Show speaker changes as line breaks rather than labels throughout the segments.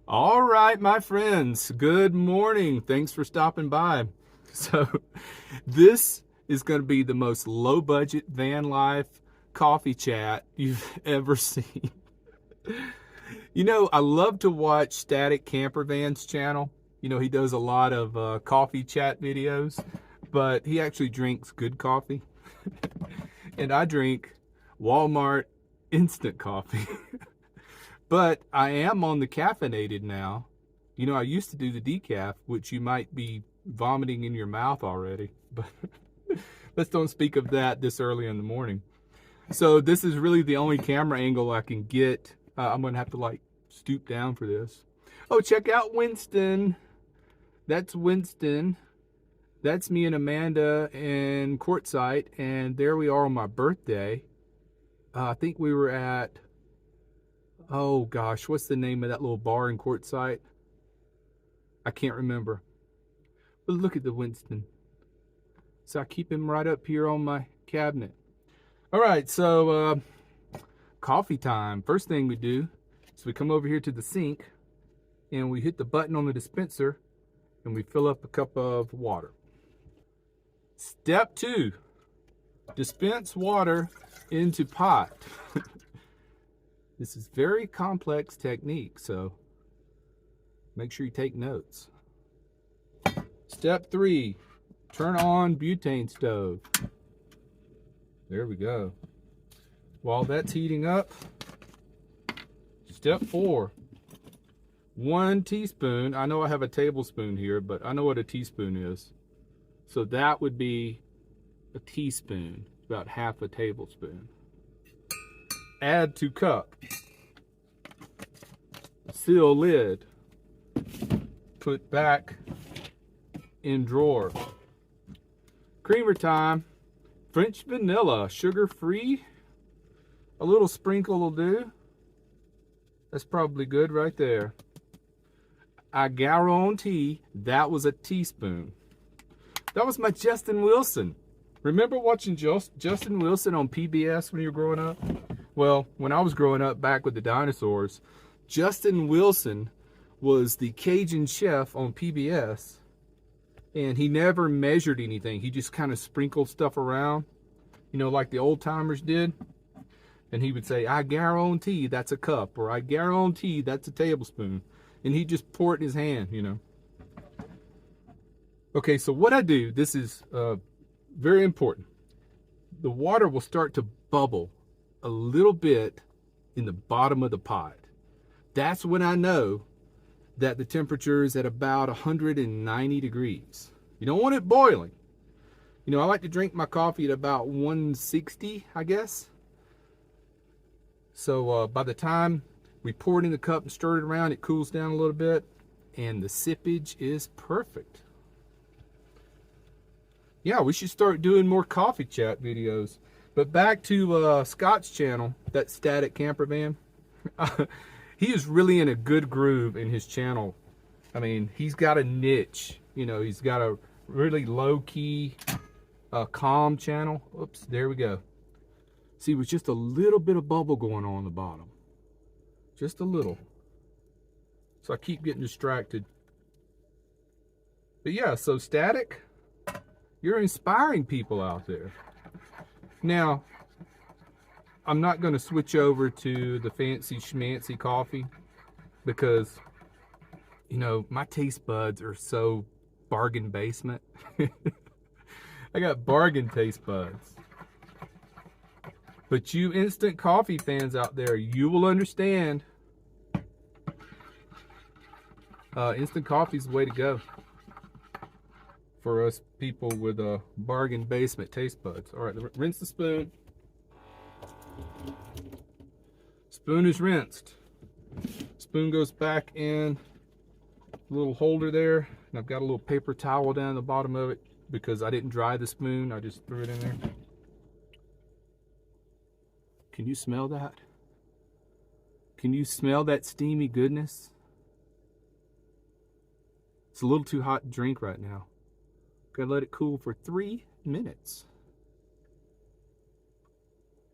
All right, my friends, good morning. Thanks for stopping by. So, this is going to be the most low budget van life coffee chat you've ever seen. You know, I love to watch Static Campervan's channel. You know, he does a lot of coffee chat videos, but he actually drinks good coffee. And I drink Walmart instant coffee. But I am on the caffeinated now. You know, I used to do the decaf, which you might be vomiting in your mouth already. But let's don't speak of that this early in the morning. So this is really the only camera angle I can get. I'm going to have to like stoop down for this. Oh, check out Winston. That's Winston. That's me and Amanda in Quartzsite. And there we are on my birthday. I think we were at, oh gosh, what's the name of that little bar in Quartzsite? I can't remember. But look at the Winston. So I keep him right up here on my cabinet. All right, so coffee time. First thing we do is we come over here to the sink and we hit the button on the dispenser and we fill up a cup of water. Step 2, dispense water into pot. This is very complex technique, so make sure you take notes. Step 3, turn on butane stove. There we go. While that's heating up, step 4, 1 teaspoon. I know I have a tablespoon here, but I know what a teaspoon is. So that would be a teaspoon, about half a tablespoon. Add to cup. Seal lid. Put back in drawer. Creamer time. French vanilla, sugar-free. A little sprinkle will do. That's probably good right there. I guarantee that was a teaspoon. That was my Justin Wilson. Remember watching Justin Wilson on PBS when you were growing up? Well, when I was growing up back with the dinosaurs, Justin Wilson was the Cajun chef on PBS, and he never measured anything. He just kind of sprinkled stuff around, you know, like the old timers did. And he would say, I guarantee that's a cup, or I guarantee that's a tablespoon. And he'd just pour it in his hand, you know. Okay, so what I do, this is very important. The water will start to bubble a little bit in the bottom of the pot. That's when I know that the temperature is at about 190 degrees. You don't want it boiling. You know, I like to drink my coffee at about 160, I guess. So by the time we pour it in the cup and stir it around, it cools down a little bit, and the sippage is perfect. Yeah, we should start doing more coffee chat videos. But back to Scott's channel, that Static Campervan. He is really in a good groove in his channel. I mean, he's got a niche. You know, he's got a really low-key, calm channel. Oops, there we go. See, with just a little bit of bubble going on the bottom. Just a little. So I keep getting distracted. But yeah, so Static, you're inspiring people out there. Now, I'm not going to switch over to the fancy schmancy coffee because, you know, my taste buds are so bargain basement. I got bargain taste buds. But you instant coffee fans out there, you will understand. Instant coffee is the way to go for us people with bargain basement taste buds. All right, rinse the spoon. Spoon is rinsed. Spoon goes back in the little holder there, and I've got a little paper towel down the bottom of it because I didn't dry the spoon. I just threw it in there. Can you smell that? Can you smell that steamy goodness? It's a little too hot to drink right now. Gotta let it cool for 3 minutes.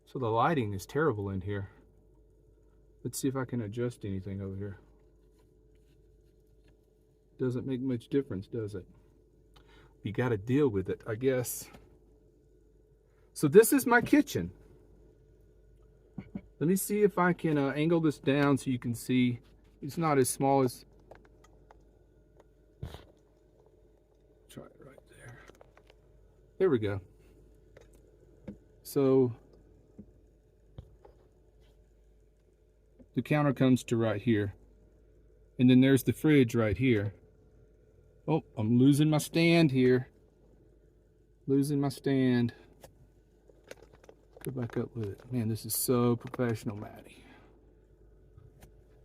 So the lighting is terrible in here. Let's see if I can adjust anything over here. Doesn't make much difference, does it? You got to deal with it, I guess. So this is my kitchen. Let me see if I can angle this down so you can see. It's not as small as... Try it right there. There we go. So the counter comes to right here. And then there's the fridge right here. Oh, I'm losing my stand here. Losing my stand. Go back up with it. Man, this is so professional, Maddie.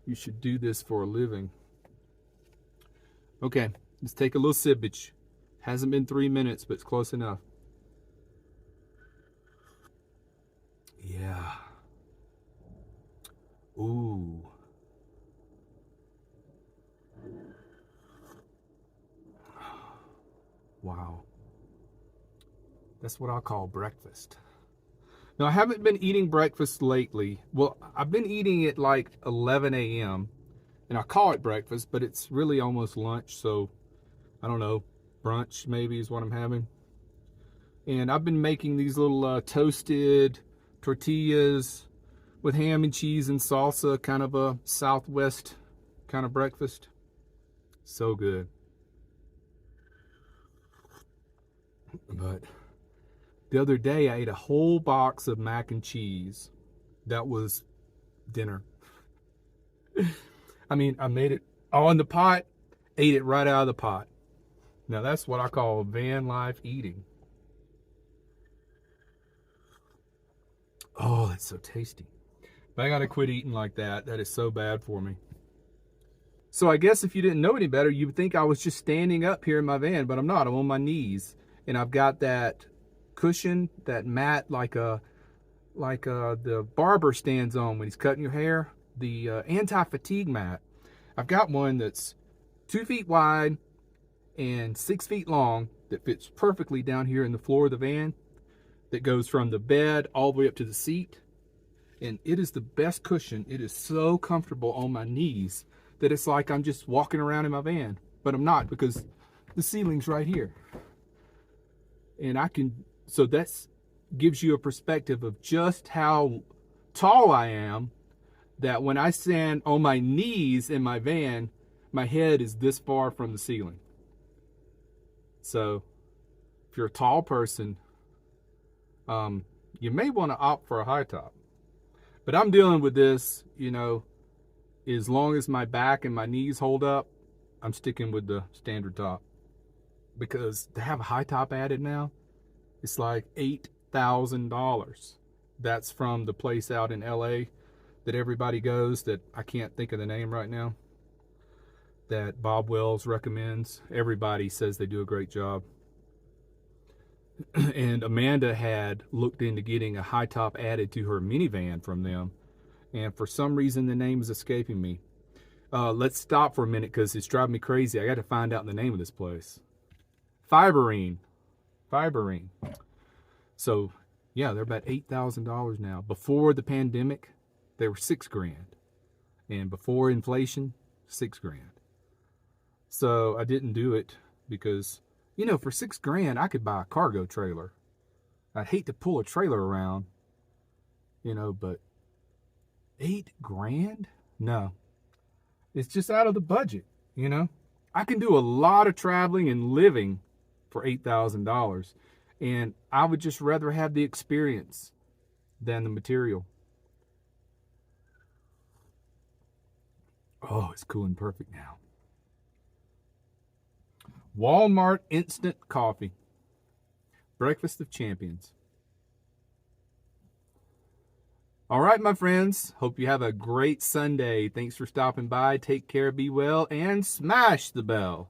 You should do this for a living. Okay, let's take a little sippage. Hasn't been 3 minutes, but it's close enough. Yeah. Ooh. Wow. That's what I call breakfast. Now, I haven't been eating breakfast lately. Well, I've been eating it like 11 a.m. And I call it breakfast, but it's really almost lunch. So, I don't know, brunch maybe is what I'm having. And I've been making these little toasted tortillas with ham and cheese and salsa, kind of a Southwest kind of breakfast. So good. But the other day I ate a whole box of mac and cheese. That was dinner. I mean, I made it all in the pot, ate it right out of the pot. Now that's what I call van life eating. Oh, that's so tasty. But I gotta quit eating like that. That is so bad for me. So I guess if you didn't know any better, you would think I was just standing up here in my van, but I'm not. I'm on my knees. And I've got that cushion, that mat, like the barber stands on when he's cutting your hair, the anti-fatigue mat. I've got one that's 2 feet wide and 6 feet long that fits perfectly down here in the floor of the van, that goes from the bed all the way up to the seat. And it is the best cushion. It is so comfortable on my knees that it's like I'm just walking around in my van. But I'm not, because the ceiling's right here. And so that's gives you a perspective of just how tall I am, that when I stand on my knees in my van, my head is this far from the ceiling. So if you're a tall person, you may want to opt for a high top. But I'm dealing with this, as long as my back and my knees hold up, I'm sticking with the standard top. Because to have a high top added now, it's like $8,000. That's from the place out in LA that everybody goes, that I can't think of the name right now, that Bob Wells recommends. Everybody says they do a great job. And Amanda had looked into getting a high top added to her minivan from them. And for some reason, the name is escaping me. Let's stop for a minute because it's driving me crazy. I got to find out the name of this place. Fiberine. So, yeah, they're about $8,000 now. Before the pandemic, they were $6,000. And before inflation, $6,000. So I didn't do it because, for $6,000, I could buy a cargo trailer. I'd hate to pull a trailer around, but $8,000? No. It's just out of the budget, I can do a lot of traveling and living for $8,000. And I would just rather have the experience than the material. Oh, it's cool and perfect now. Walmart instant coffee. Breakfast of champions. All right, my friends. Hope you have a great Sunday. Thanks for stopping by. Take care, be well, and smash the bell.